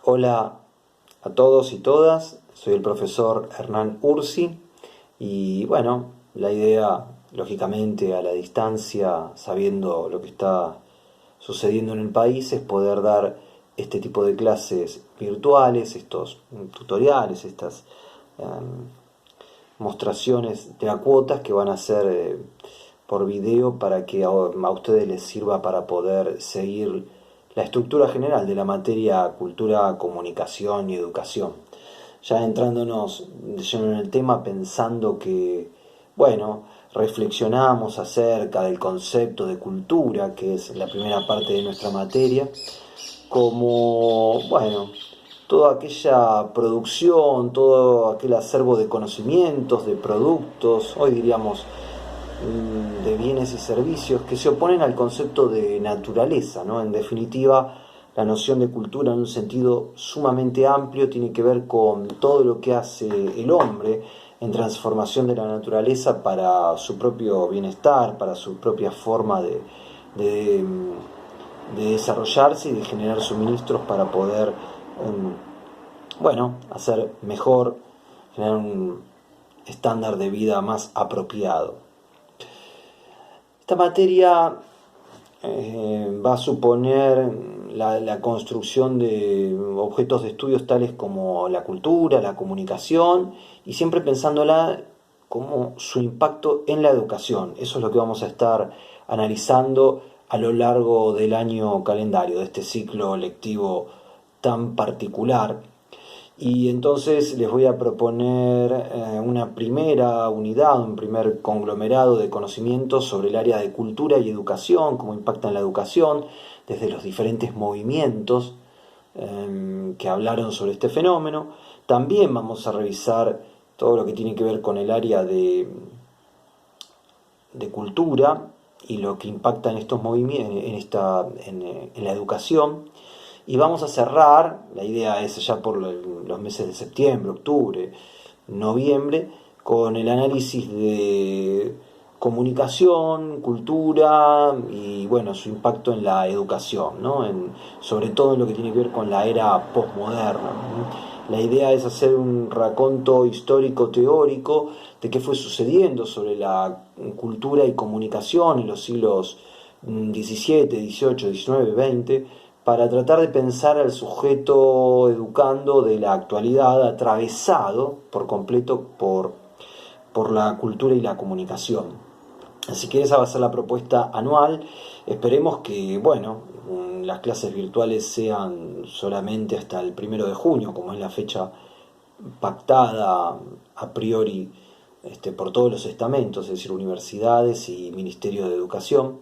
Hola a todos y todas, soy el profesor Hernán Ursi y bueno, la idea, lógicamente a la distancia, sabiendo lo que está sucediendo en el país, es poder dar este tipo de clases virtuales, estos tutoriales, estas mostraciones de a cuotas que van a ser por video para que a ustedes les sirva para poder seguir la estructura general de la materia cultura, comunicación y educación. Ya entrándonos de lleno en el tema, pensando que, bueno, reflexionamos acerca del concepto de cultura, que es la primera parte de nuestra materia, como, bueno, toda aquella producción, todo aquel acervo de conocimientos, de productos, hoy diríamos de bienes y servicios que se oponen al concepto de naturaleza, ¿no? En definitiva, la noción de cultura en un sentido sumamente amplio tiene que ver con todo lo que hace el hombre en transformación de la naturaleza para su propio bienestar, para su propia forma de, de desarrollarse y de generar suministros para poder, bueno, hacer mejor, generar un estándar de vida más apropiado. Esta materia va a suponer la construcción de objetos de estudios tales como la cultura, la comunicación, y siempre pensándola como su impacto en la educación. Eso es lo que vamos a estar analizando a lo largo del año calendario, de este ciclo lectivo tan particular. Y entonces les voy a proponer una primera unidad, un primer conglomerado de conocimientos sobre el área de cultura y educación, cómo impacta en la educación, desde los diferentes movimientos que hablaron sobre este fenómeno. También vamos a revisar todo lo que tiene que ver con el área de cultura y lo que impacta en estos movimientos, en la educación. Y vamos a cerrar, la idea es ya por los meses de septiembre, octubre, noviembre, con el análisis de comunicación, cultura y bueno, su impacto en la educación, ¿no? Sobre todo en lo que tiene que ver con la era postmoderna. La idea es hacer un raconto histórico teórico de qué fue sucediendo sobre la cultura y comunicación en los siglos XVII, XVIII, XIX, XX, para tratar de pensar al sujeto educando de la actualidad atravesado por completo por la cultura y la comunicación. Así que esa va a ser la propuesta anual. Esperemos que, bueno, las clases virtuales sean solamente hasta el 1 de junio, como es la fecha pactada a priori por todos los estamentos, es decir, universidades y Ministerio de Educación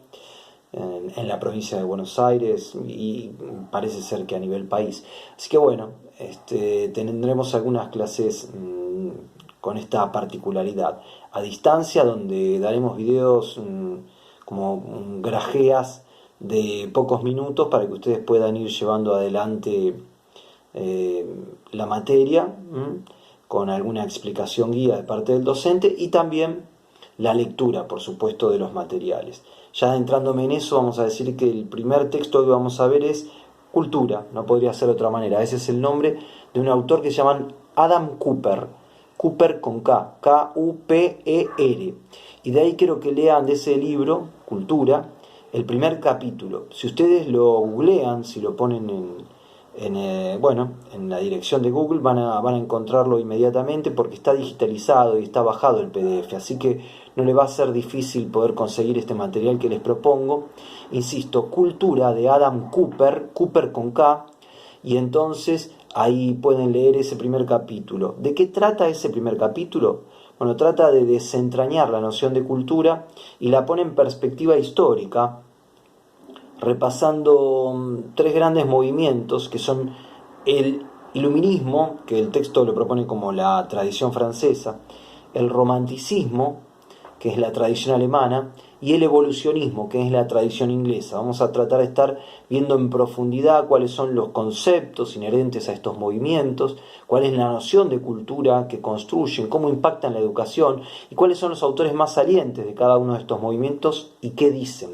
en la provincia de Buenos Aires y parece ser que a nivel país. Así que bueno, tendremos algunas clases con esta particularidad a distancia, donde daremos videos como grajeas de pocos minutos para que ustedes puedan ir llevando adelante la materia con alguna explicación guía de parte del docente y también la lectura, por supuesto, de los materiales. Ya entrándome en eso, vamos a decir que el primer texto que vamos a ver es Cultura, no podría ser de otra manera. Ese es el nombre de un autor que se llama Adam Cooper, Cooper con K, K-U-P-E-R. Y de ahí quiero que lean de ese libro, Cultura, el primer capítulo. Si ustedes lo googlean, si lo ponen en la dirección de Google van a encontrarlo inmediatamente porque está digitalizado y está bajado el PDF, así que no le va a ser difícil poder conseguir este material que les propongo. Insisto, Cultura de Adam Cooper, Cooper con K, y entonces ahí pueden leer ese primer capítulo. ¿De qué trata ese primer capítulo? Bueno, trata de desentrañar la noción de cultura y la pone en perspectiva histórica, repasando tres grandes movimientos que son el iluminismo, que el texto lo propone como la tradición francesa, el romanticismo, que es la tradición alemana, y el evolucionismo, que es la tradición inglesa. Vamos a tratar de estar viendo en profundidad cuáles son los conceptos inherentes a estos movimientos, cuál es la noción de cultura que construyen, cómo impactan la educación y cuáles son los autores más salientes de cada uno de estos movimientos y qué dicen.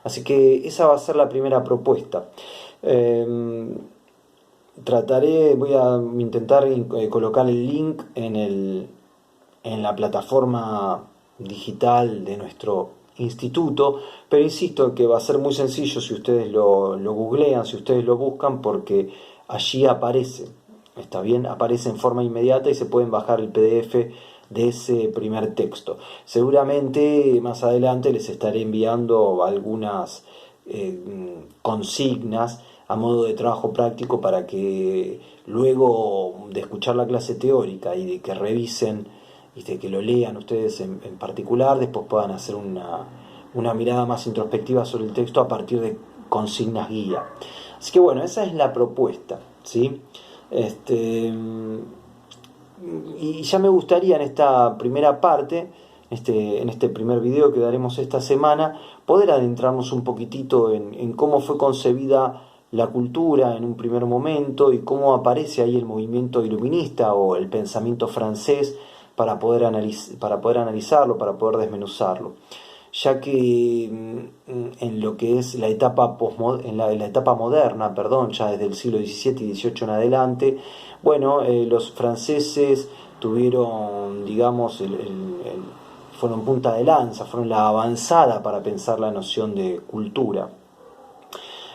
Así que esa va a ser la primera propuesta. voy a intentar colocar el link en la plataforma digital de nuestro instituto, pero insisto que va a ser muy sencillo si ustedes lo googlean, si ustedes lo buscan, porque allí aparece, está bien, aparece en forma inmediata y se pueden bajar el PDF de ese primer texto. Seguramente más adelante les estaré enviando algunas consignas a modo de trabajo práctico para que luego de escuchar la clase teórica y de que revisen y de que lo lean ustedes en particular, después puedan hacer una mirada más introspectiva sobre el texto a partir de consignas guía. Así que bueno, esa es la propuesta, ¿sí? Y ya me gustaría en esta primera parte, en este primer video que daremos esta semana, poder adentrarnos un poquitito en cómo fue concebida la cultura en un primer momento y cómo aparece ahí el movimiento iluminista o el pensamiento francés para poder analizarlo, para poder desmenuzarlo. Ya que en lo que es la etapa en la etapa moderna, perdón, ya desde el siglo XVII y XVIII en adelante, bueno, los franceses tuvieron, digamos, fueron punta de lanza, fueron la avanzada para pensar la noción de cultura.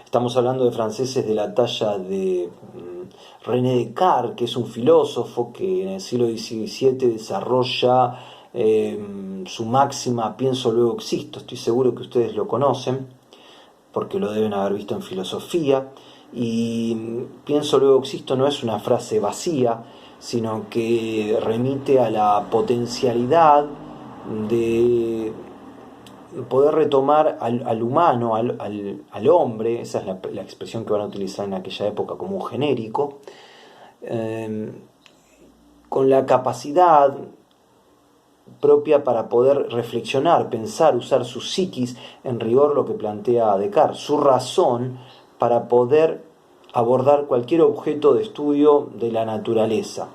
Estamos hablando de franceses de la talla de René Descartes, que es un filósofo que en el siglo XVII desarrolla su máxima pienso luego existo. Estoy seguro que ustedes lo conocen porque lo deben haber visto en filosofía. Y pienso luego existo no es una frase vacía, sino que remite a la potencialidad de poder retomar al humano, al hombre, esa es la expresión que van a utilizar en aquella época como un genérico, con la capacidad propia para poder reflexionar, pensar, usar su psiquis, en rigor lo que plantea Descartes, su razón para poder abordar cualquier objeto de estudio de la naturaleza.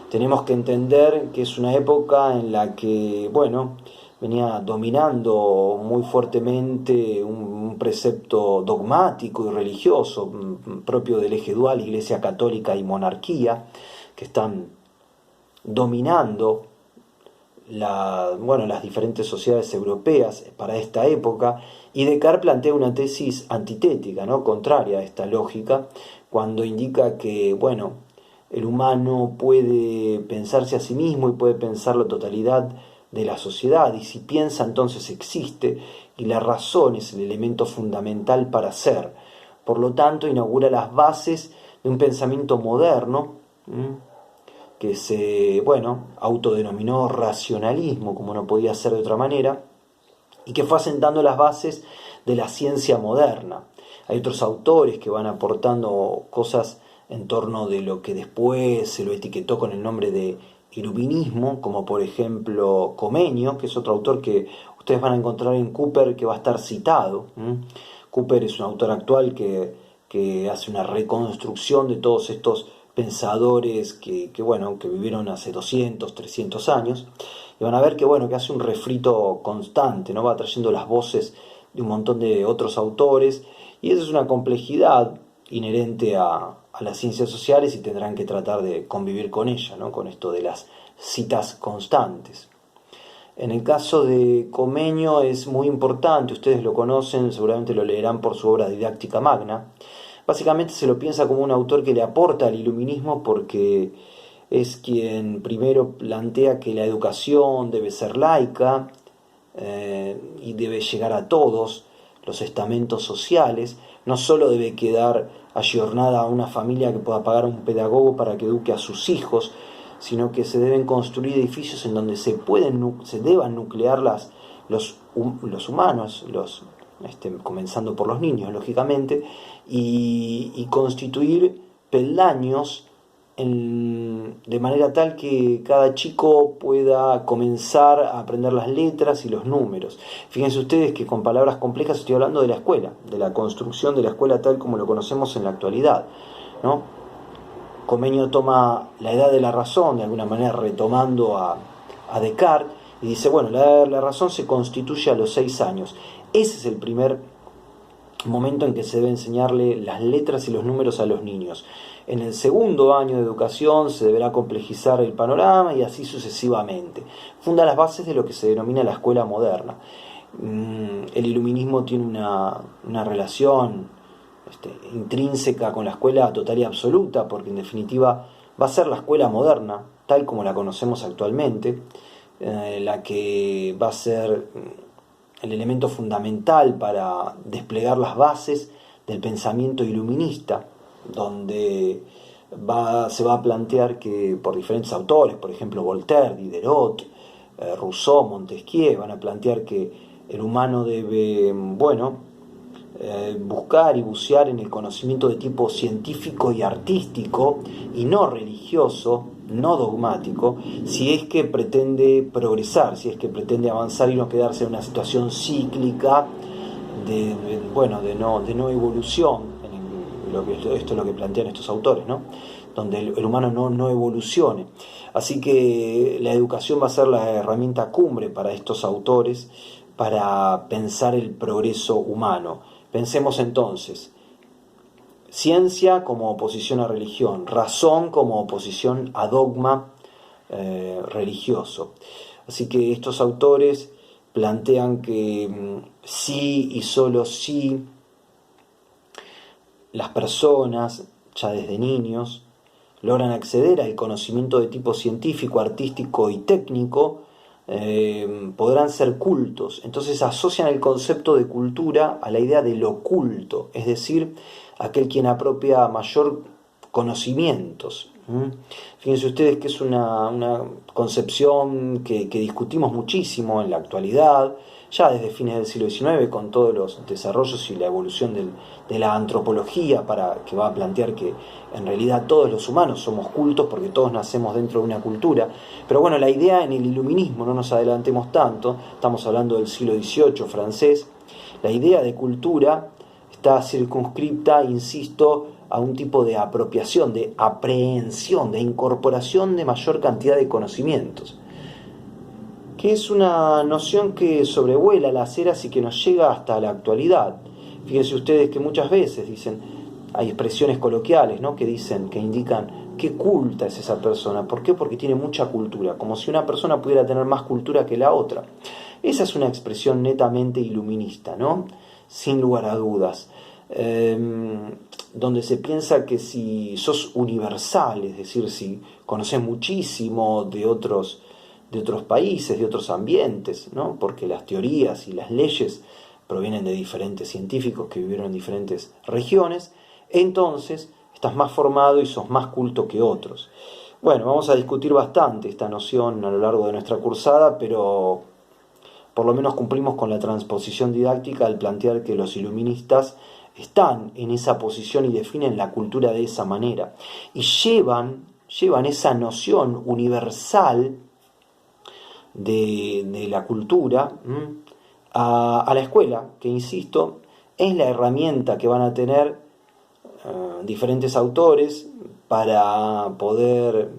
Tenemos que entender que es una época en la que, bueno, venía dominando muy fuertemente un precepto dogmático y religioso propio del eje dual Iglesia Católica y monarquía, que están dominando las diferentes sociedades europeas para esta época, y Descartes plantea una tesis antitética, ¿no? Contraria a esta lógica, cuando indica que, bueno, el humano puede pensarse a sí mismo y puede pensar la totalidad de la sociedad, y si piensa entonces existe, y la razón es el elemento fundamental para ser. Por lo tanto, inaugura las bases de un pensamiento moderno, que se, autodenominó racionalismo, como no podía ser de otra manera, y que fue asentando las bases de la ciencia moderna. Hay otros autores que van aportando cosas en torno de lo que después se lo etiquetó con el nombre de iluminismo, como por ejemplo Comenio, que es otro autor que ustedes van a encontrar en Cooper, que va a estar citado. Cooper es un autor actual que hace una reconstrucción de todos estos pensadores que vivieron hace 200, 300 años, y van a ver que hace un refrito constante, ¿no? Va trayendo las voces de un montón de otros autores, y esa es una complejidad inherente a las ciencias sociales, y tendrán que tratar de convivir con ella, ¿no? Con esto de las citas constantes. En el caso de Comenio es muy importante, ustedes lo conocen, seguramente lo leerán por su obra Didáctica Magna. Básicamente se lo piensa como un autor que le aporta al iluminismo porque es quien primero plantea que la educación debe ser laica y debe llegar a todos los estamentos sociales. No solo debe quedar ayornada a una familia que pueda pagar a un pedagogo para que eduque a sus hijos, sino que se deben construir edificios en donde se deban nuclear los humanos, comenzando por los niños, lógicamente, y constituir peldaños de manera tal que cada chico pueda comenzar a aprender las letras y los números. Fíjense ustedes que con palabras complejas estoy hablando de la escuela, de la construcción de la escuela tal como lo conocemos en la actualidad, ¿no? Comenio toma la edad de la razón, de alguna manera retomando a Descartes, y dice, la edad de la razón se constituye a los 6 años. Ese es el primer momento en que se debe enseñarle las letras y los números a los niños. En el segundo año de educación se deberá complejizar el panorama y así sucesivamente. Funda las bases de lo que se denomina la escuela moderna. El iluminismo tiene una relación intrínseca con la escuela total y absoluta, porque en definitiva va a ser la escuela moderna, tal como la conocemos actualmente, la que va a ser el elemento fundamental para desplegar las bases del pensamiento iluminista, donde se va a plantear que por diferentes autores, por ejemplo Voltaire, Diderot, Rousseau, Montesquieu, van a plantear que el humano debe, buscar y bucear en el conocimiento de tipo científico y artístico y no religioso, no dogmático, si es que pretende progresar, si es que pretende avanzar y no quedarse en una situación cíclica de no evolución. Esto es lo que plantean estos autores, ¿no? Donde el humano no evolucione. Así que la educación va a ser la herramienta cumbre para estos autores para pensar el progreso humano. Pensemos entonces, ciencia como oposición a religión, razón como oposición a dogma religioso. Así que estos autores plantean que sí y solo sí las personas, ya desde niños, logran acceder al conocimiento de tipo científico, artístico y técnico, podrán ser cultos. Entonces asocian el concepto de cultura a la idea de lo culto, es decir, aquel quien apropia mayor conocimientos. Fíjense ustedes que es una concepción que discutimos muchísimo en la actualidad, ya desde fines del siglo XIX, con todos los desarrollos y la evolución de la antropología, que va a plantear que en realidad todos los humanos somos cultos porque todos nacemos dentro de una cultura. Pero bueno, la idea en el iluminismo, no nos adelantemos tanto, estamos hablando del siglo XVIII francés, la idea de cultura está circunscripta, insisto, a un tipo de apropiación, de aprehensión, de incorporación de mayor cantidad de conocimientos, que es una noción que sobrevuela las eras y que nos llega hasta la actualidad. Fíjense ustedes que muchas veces hay expresiones coloquiales, ¿no?, que indican qué culta es esa persona. ¿Por qué? Porque tiene mucha cultura, como si una persona pudiera tener más cultura que la otra. Esa es una expresión netamente iluminista, ¿no?, sin lugar a dudas. Donde se piensa que si sos universal, es decir, si conoces muchísimo de otros países, de otros ambientes, ¿no?, porque las teorías y las leyes provienen de diferentes científicos que vivieron en diferentes regiones, entonces estás más formado y sos más culto que otros. Bueno, vamos a discutir bastante esta noción a lo largo de nuestra cursada, pero por lo menos cumplimos con la transposición didáctica al plantear que los iluministas están en esa posición y definen la cultura de esa manera. Y llevan esa noción universal de la cultura a la escuela, que insisto, es la herramienta que van a tener diferentes autores para poder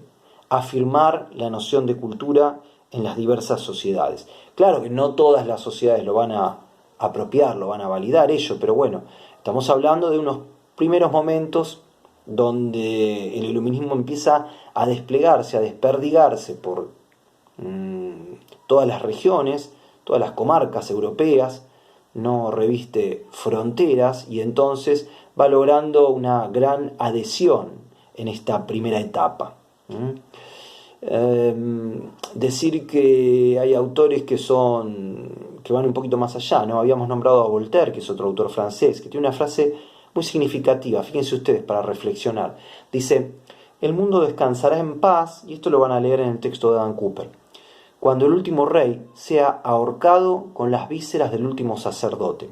afirmar la noción de cultura en las diversas sociedades. Claro que no todas las sociedades lo van a apropiar, lo van a validar ello, pero bueno, estamos hablando de unos primeros momentos donde el iluminismo empieza a desplegarse, a desperdigarse por todas las regiones, todas las comarcas europeas, no reviste fronteras y entonces va logrando una gran adhesión en esta primera etapa. Decir que hay autores que van un poquito más allá, ¿no? Habíamos nombrado a Voltaire, que es otro autor francés, que tiene una frase muy significativa, fíjense ustedes, para reflexionar. Dice: el mundo descansará en paz, y esto lo van a leer en el texto de Adam Cooper, cuando el último rey sea ahorcado con las vísceras del último sacerdote.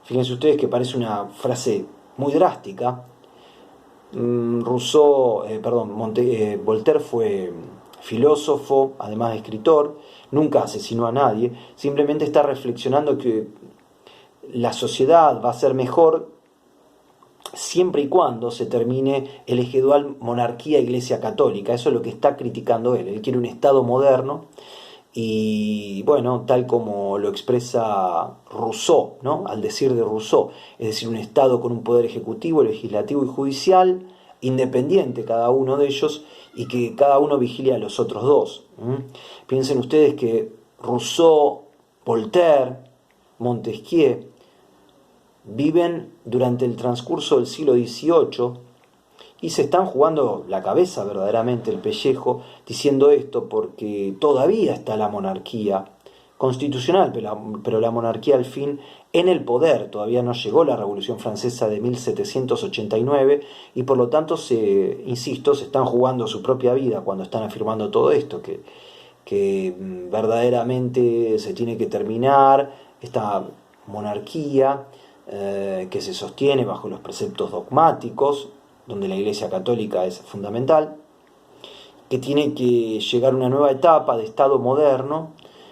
Fíjense ustedes que parece una frase muy drástica. Voltaire fue filósofo, además de escritor, nunca asesinó a nadie, simplemente está reflexionando que la sociedad va a ser mejor siempre y cuando se termine el eje dual monarquía-iglesia católica. Eso es lo que está criticando él. Él quiere un Estado moderno y, bueno, tal como lo expresa Rousseau, ¿no?, al decir de Rousseau, es decir, un Estado con un poder ejecutivo, legislativo y judicial, independiente cada uno de ellos y que cada uno vigile a los otros dos. Piensen ustedes que Rousseau, Voltaire, Montesquieu viven durante el transcurso del siglo XVIII y se están jugando la cabeza verdaderamente, el pellejo, diciendo esto porque todavía está la monarquía constitucional, pero la monarquía al fin en el poder. Todavía no llegó la Revolución Francesa de 1789 y por lo tanto, insisto, se están jugando su propia vida cuando están afirmando todo esto, que verdaderamente se tiene que terminar esta monarquía que se sostiene bajo los preceptos dogmáticos, donde la Iglesia Católica es fundamental, que tiene que llegar a una nueva etapa de Estado moderno,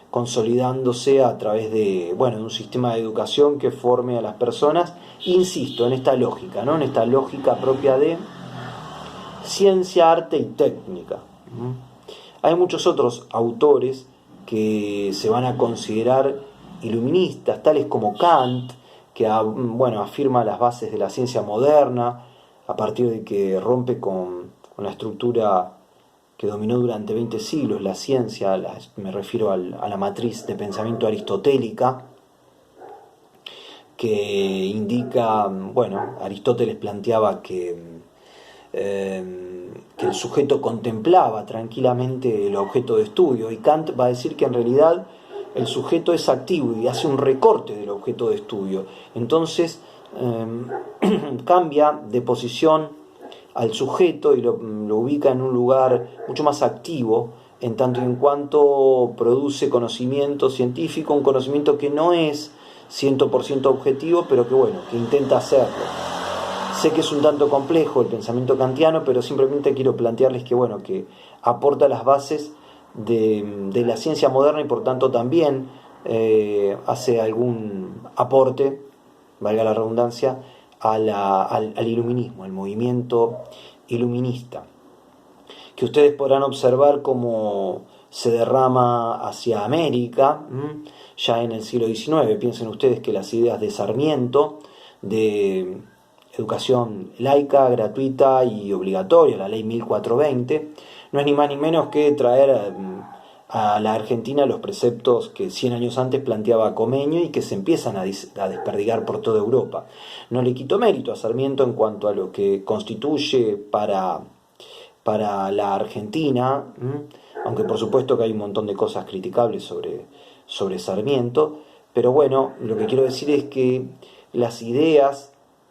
consolidándose a través de un sistema de educación que forme a las personas, insisto, en esta lógica, ¿no? En esta lógica propia de ciencia, arte y técnica. Hay muchos otros autores que se van a considerar iluministas, tales como Kant, que afirma las bases de la ciencia moderna, a partir de que rompe con la estructura que dominó durante 20 siglos la ciencia, me refiero a la matriz de pensamiento aristotélica, que indica, Aristóteles planteaba que el sujeto contemplaba tranquilamente el objeto de estudio, y Kant va a decir que en realidad el sujeto es activo y hace un recorte del objeto de estudio. Entonces cambia de posición al sujeto y lo ubica en un lugar mucho más activo, en tanto y en cuanto produce conocimiento científico, un conocimiento que no es 100% objetivo, pero que intenta hacerlo. Sé que es un tanto complejo el pensamiento kantiano, pero simplemente quiero plantearles que aporta las bases de la ciencia moderna y por tanto también hace algún aporte, valga la redundancia, al iluminismo, al movimiento iluminista, que ustedes podrán observar cómo se derrama hacia América ya en el siglo XIX. Piensen ustedes que las ideas de Sarmiento, de educación laica, gratuita y obligatoria, la ley 1420, no es ni más ni menos que traer a la Argentina los preceptos que 100 años antes planteaba Comenio y que se empiezan a desperdigar por toda Europa. No le quito mérito a Sarmiento en cuanto a lo que constituye para la Argentina, aunque por supuesto que hay un montón de cosas criticables sobre Sarmiento, pero lo que quiero decir es que las ideas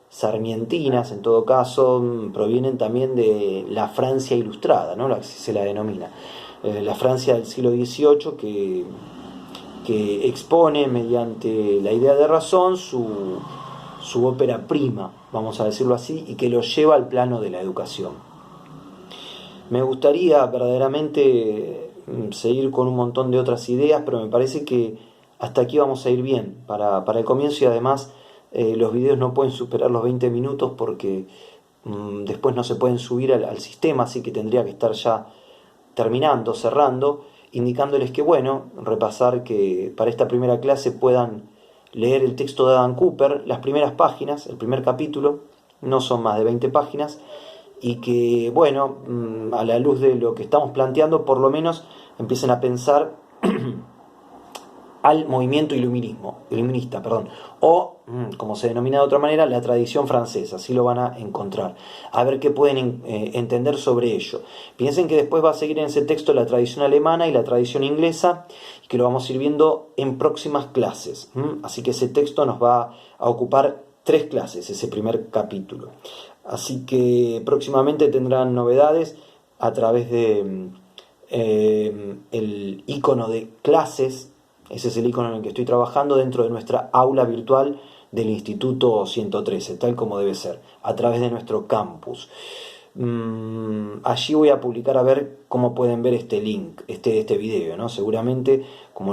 sarmientinas, en todo caso, provienen también de la Francia ilustrada, ¿no? Así se la denomina. La Francia del siglo XVIII que expone mediante la idea de razón su ópera prima, vamos a decirlo así, y que lo lleva al plano de la educación. Me gustaría verdaderamente seguir con un montón de otras ideas, pero me parece que hasta aquí vamos a ir bien para el comienzo, y además los videos no pueden superar los 20 minutos porque después no se pueden subir al sistema, así que tendría que estar ya terminando, cerrando, indicándoles que repasar que para esta primera clase puedan leer el texto de Adam Cooper, las primeras páginas, el primer capítulo, no son más de 20 páginas, y que a la luz de lo que estamos planteando, por lo menos empiecen a pensar al movimiento iluminista, o como se denomina de otra manera, la tradición francesa. Así lo van a encontrar, a ver qué pueden entender sobre ello. Piensen que después va a seguir en ese texto la tradición alemana y la tradición inglesa, y que lo vamos a ir viendo en próximas clases. Así que ese texto nos va a ocupar 3 clases, ese primer capítulo. Así que próximamente tendrán novedades a través de el icono de clases. Ese es el icono en el que estoy trabajando dentro de nuestra aula virtual del Instituto 113, tal como debe ser, a través de nuestro campus. Allí voy a publicar, a ver cómo pueden ver este link, este video, ¿no? Seguramente, como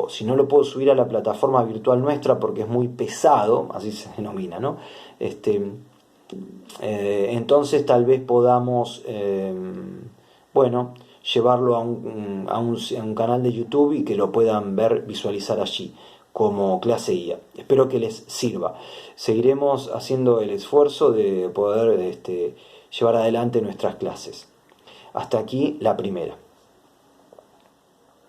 si no lo puedo subir a la plataforma virtual nuestra porque es muy pesado, así se denomina, ¿no? Entonces tal vez podamos llevarlo a un canal de YouTube y que lo puedan visualizar allí como clase guía. Espero que les sirva. Seguiremos haciendo el esfuerzo de poder llevar adelante nuestras clases. Hasta aquí la primera.